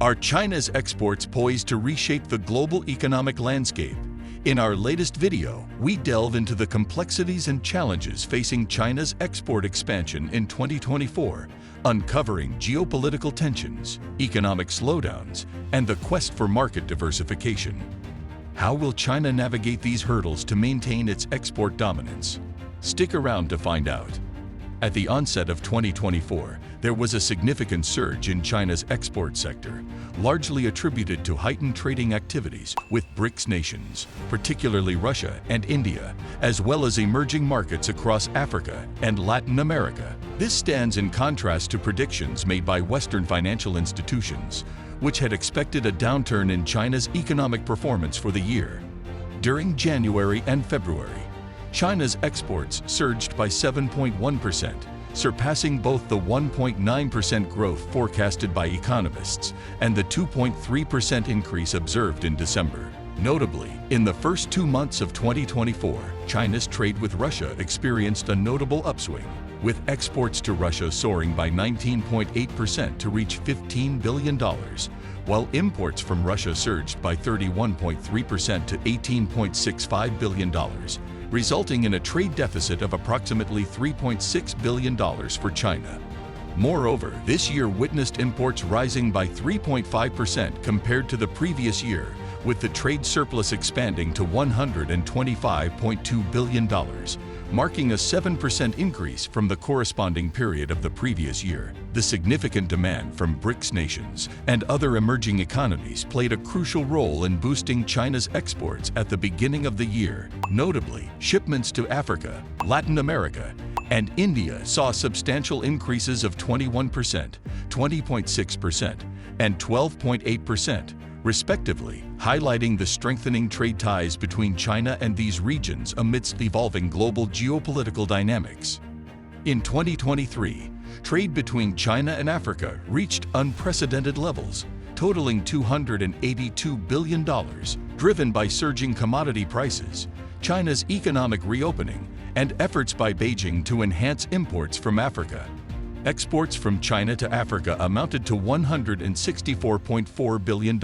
Are China's exports poised to reshape the global economic landscape? In our latest video, we delve into the complexities and challenges facing China's export expansion in 2024, uncovering geopolitical tensions, economic slowdowns, and the quest for market diversification. How will China navigate these hurdles to maintain its export dominance? Stick around to find out. At the onset of 2024, there was a significant surge in China's export sector, largely attributed to heightened trading activities with BRICS nations, particularly Russia and India, as well as emerging markets across Africa and Latin America. This stands in contrast to predictions made by Western financial institutions, which had expected a downturn in China's economic performance for the year. During January and February, China's exports surged by 7.1%, surpassing both the 1.9% growth forecasted by economists and the 2.3% increase observed in December. Notably, in the first 2 months of 2024, China's trade with Russia experienced a notable upswing, with exports to Russia soaring by 19.8% to reach $15 billion, while imports from Russia surged by 31.3% to $18.65 billion, resulting in a trade deficit of approximately $3.6 billion for China. Moreover, this year witnessed imports rising by 3.5% compared to the previous year, with the trade surplus expanding to $125.2 billion, marking a 7% increase from the corresponding period of the previous year. The significant demand from BRICS nations and other emerging economies played a crucial role in boosting China's exports at the beginning of the year. Notably, shipments to Africa, Latin America, and India saw substantial increases of 21%, 20.6%, and 12.8%, respectively, highlighting the strengthening trade ties between China and these regions amidst evolving global geopolitical dynamics. In 2023, trade between China and Africa reached unprecedented levels, totaling $282 billion, driven by surging commodity prices, China's economic reopening, and efforts by Beijing to enhance imports from Africa. Exports from China to Africa amounted to $164.4 billion,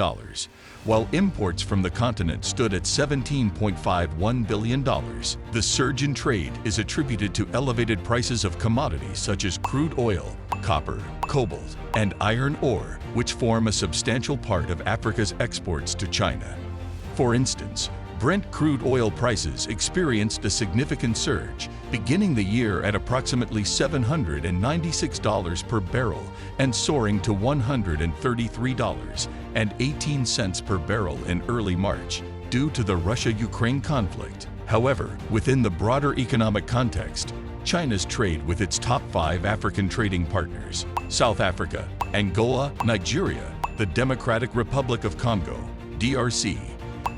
while imports from the continent stood at $17.51 billion. The surge in trade is attributed to elevated prices of commodities such as crude oil, copper, cobalt, and iron ore, which form a substantial part of Africa's exports to China. For instance, Brent crude oil prices experienced a significant surge, beginning the year at approximately $796 per barrel and soaring to $133.18 per barrel in early March due to the Russia-Ukraine conflict. However, within the broader economic context, China's trade with its top 5 African trading partners, South Africa, Angola, Nigeria, the Democratic Republic of Congo, DRC,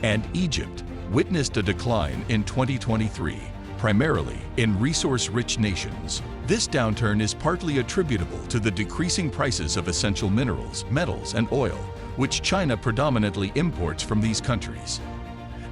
and Egypt, witnessed a decline in 2023, primarily in resource-rich nations. This downturn is partly attributable to the decreasing prices of essential minerals, metals, and oil, which China predominantly imports from these countries.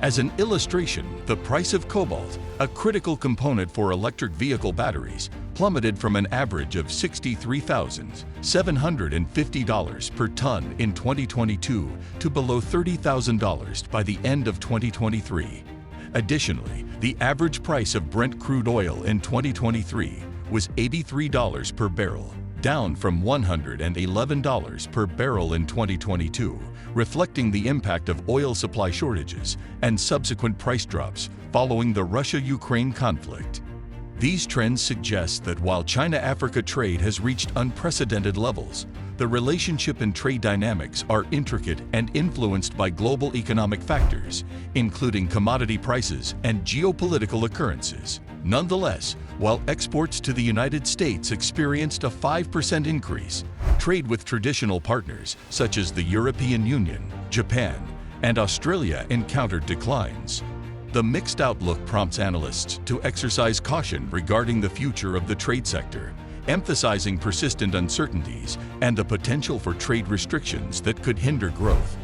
As an illustration, the price of cobalt, a critical component for electric vehicle batteries, plummeted from an average of $63,750 per ton in 2022 to below $30,000 by the end of 2023. Additionally, the average price of Brent crude oil in 2023 was $83 per barrel, down from $111 per barrel in 2022, reflecting the impact of oil supply shortages and subsequent price drops following the Russia-Ukraine conflict. These trends suggest that while China-Africa trade has reached unprecedented levels, the relationship and trade dynamics are intricate and influenced by global economic factors, including commodity prices and geopolitical occurrences. Nonetheless, while exports to the United States experienced a 5% increase, trade with traditional partners such as the European Union, Japan, and Australia encountered declines. The mixed outlook prompts analysts to exercise caution regarding the future of the trade sector, emphasizing persistent uncertainties and the potential for trade restrictions that could hinder growth.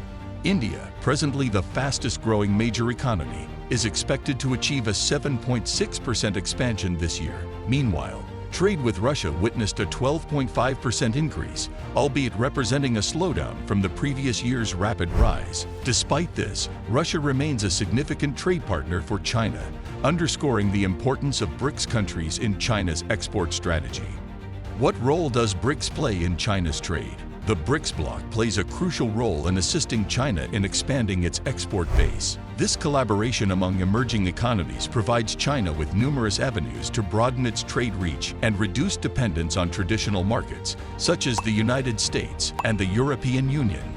India, presently the fastest-growing major economy, is expected to achieve a 7.6% expansion this year. Meanwhile, trade with Russia witnessed a 12.5% increase, albeit representing a slowdown from the previous year's rapid rise. Despite this, Russia remains a significant trade partner for China, underscoring the importance of BRICS countries in China's export strategy. What role does BRICS play in China's trade? The BRICS bloc plays a crucial role in assisting China in expanding its export base. This collaboration among emerging economies provides China with numerous avenues to broaden its trade reach and reduce dependence on traditional markets, such as the United States and the European Union.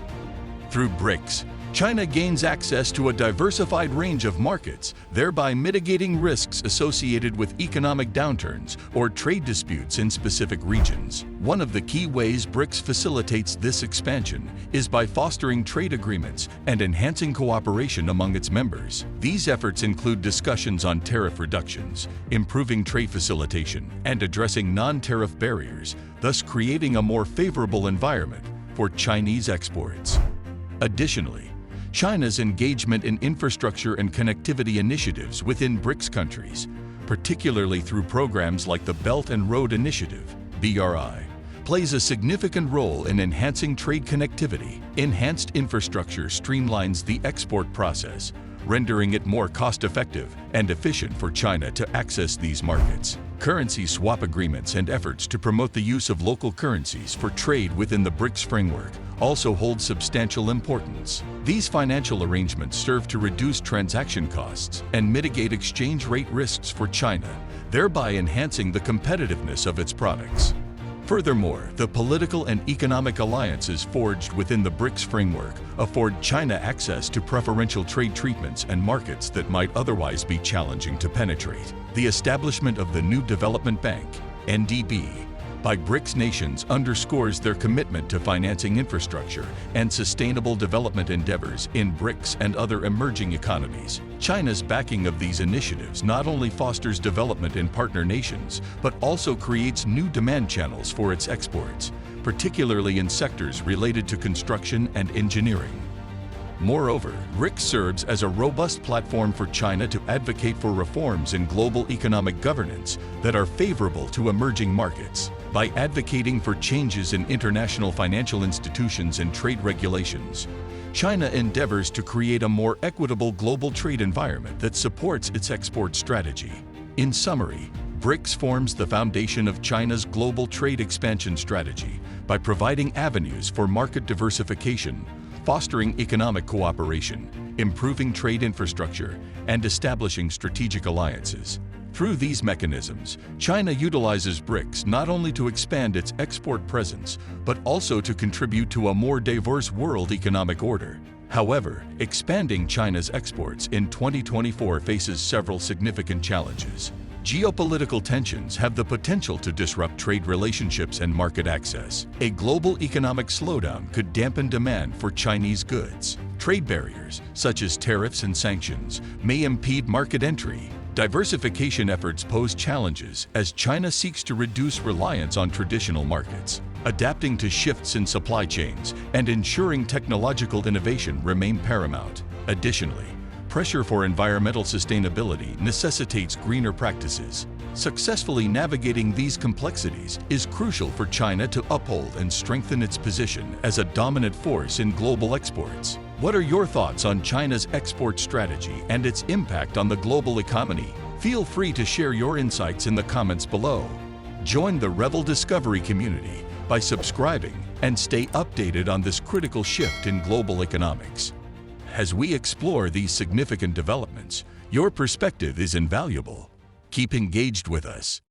Through BRICS, China gains access to a diversified range of markets, thereby mitigating risks associated with economic downturns or trade disputes in specific regions. One of the key ways BRICS facilitates this expansion is by fostering trade agreements and enhancing cooperation among its members. These efforts include discussions on tariff reductions, improving trade facilitation, and addressing non-tariff barriers, thus creating a more favorable environment for Chinese exports. Additionally, China's engagement in infrastructure and connectivity initiatives within BRICS countries, particularly through programs like the Belt and Road Initiative, BRI, plays a significant role in enhancing trade connectivity. Enhanced infrastructure streamlines the export process, rendering it more cost-effective and efficient for China to access these markets. Currency swap agreements and efforts to promote the use of local currencies for trade within the BRICS framework also hold substantial importance. These financial arrangements serve to reduce transaction costs and mitigate exchange rate risks for China, thereby enhancing the competitiveness of its products. Furthermore, the political and economic alliances forged within the BRICS framework afford China access to preferential trade treatments and markets that might otherwise be challenging to penetrate. The establishment of the New Development Bank, NDB, by BRICS nations underscores their commitment to financing infrastructure and sustainable development endeavors in BRICS and other emerging economies. China's backing of these initiatives not only fosters development in partner nations, but also creates new demand channels for its exports, particularly in sectors related to construction and engineering. Moreover, BRICS serves as a robust platform for China to advocate for reforms in global economic governance that are favorable to emerging markets. By advocating for changes in international financial institutions and trade regulations, China endeavors to create a more equitable global trade environment that supports its export strategy. In summary, BRICS forms the foundation of China's global trade expansion strategy by providing avenues for market diversification, fostering economic cooperation, improving trade infrastructure, and establishing strategic alliances. Through these mechanisms, China utilizes BRICS not only to expand its export presence, but also to contribute to a more diverse world economic order. However, expanding China's exports in 2024 faces several significant challenges. Geopolitical tensions have the potential to disrupt trade relationships and market access. A global economic slowdown could dampen demand for Chinese goods. Trade barriers, such as tariffs and sanctions, may impede market entry. Diversification efforts pose challenges as China seeks to reduce reliance on traditional markets. Adapting to shifts in supply chains and ensuring technological innovation remain paramount. Additionally, pressure for environmental sustainability necessitates greener practices. Successfully navigating these complexities is crucial for China to uphold and strengthen its position as a dominant force in global exports. What are your thoughts on China's export strategy and its impact on the global economy? Feel free to share your insights in the comments below. Join the Revel Discovery community by subscribing and stay updated on this critical shift in global economics. As we explore these significant developments, your perspective is invaluable. Keep engaged with us.